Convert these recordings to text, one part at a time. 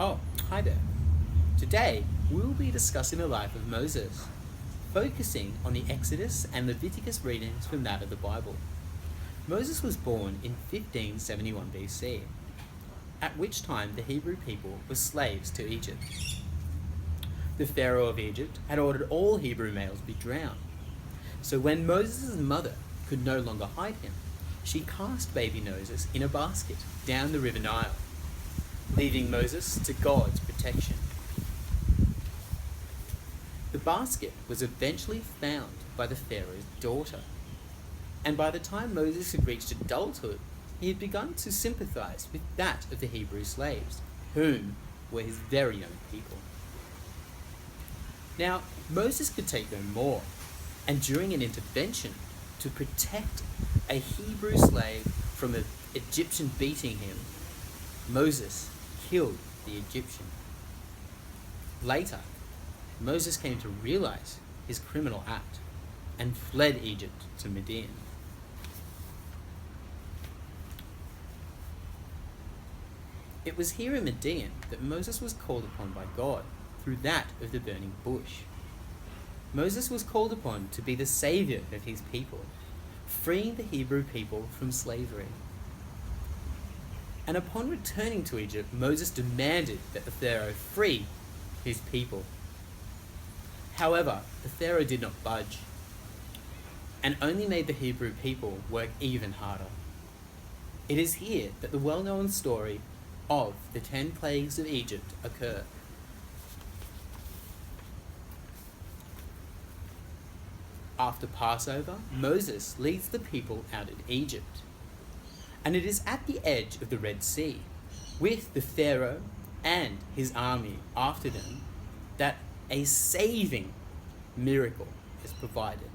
Oh, hi there. Today, we will be discussing the life of Moses, focusing on the Exodus and Leviticus readings from that of the Bible. Moses was born in 1571 BC, at which time the Hebrew people were slaves to Egypt. The Pharaoh of Egypt had ordered all Hebrew males be drowned. So when Moses' mother could no longer hide him, she cast baby Moses in a basket down the river Nile, leaving Moses to God's protection. The basket was eventually found by the Pharaoh's daughter, and by the time Moses had reached adulthood, he had begun to sympathize with that of the Hebrew slaves, whom were his very own people. Now, Moses could take no more, and during an intervention to protect a Hebrew slave from an Egyptian beating him, Moses killed the Egyptian. Later, Moses came to realize his criminal act and fled Egypt to Midian. It was here in Midian that Moses was called upon by God through that of the burning bush. Moses was called upon to be the savior of his people, freeing the Hebrew people from slavery. And upon returning to Egypt, Moses demanded that the Pharaoh free his people. However, the Pharaoh did not budge, and only made the Hebrew people work even harder. It is here that the well-known story of the 10 plagues of Egypt occur. After Passover, Moses leads the people out of Egypt, and it is at the edge of the Red Sea, with the Pharaoh and his army after them, that a saving miracle is provided.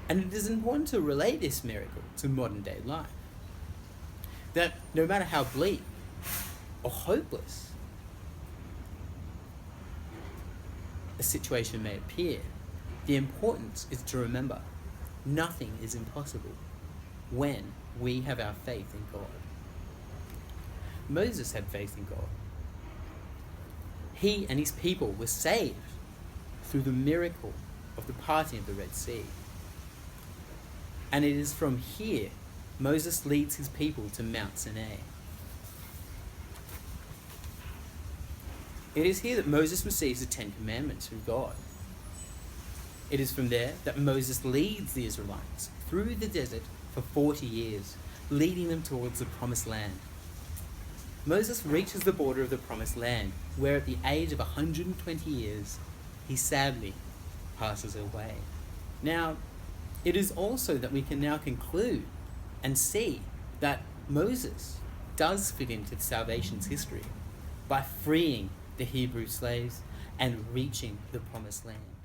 And it is important to relate this miracle to modern day life. That no matter how bleak or hopeless a situation may appear, the importance is to remember nothing is impossible when we have our faith in God. Moses had faith in God. He and his people were saved through the miracle of the parting of the Red Sea. And it is from here Moses leads his people to Mount Sinai. It is here that Moses receives the 10 Commandments from God. It is from there that Moses leads the Israelites through the desert for 40 years, leading them towards the Promised Land. Moses reaches the border of the Promised Land, where at the age of 120 years, he sadly passes away. Now, it is also that we can now conclude and see that Moses does fit into salvation's history by freeing the Hebrew slaves and reaching the Promised Land.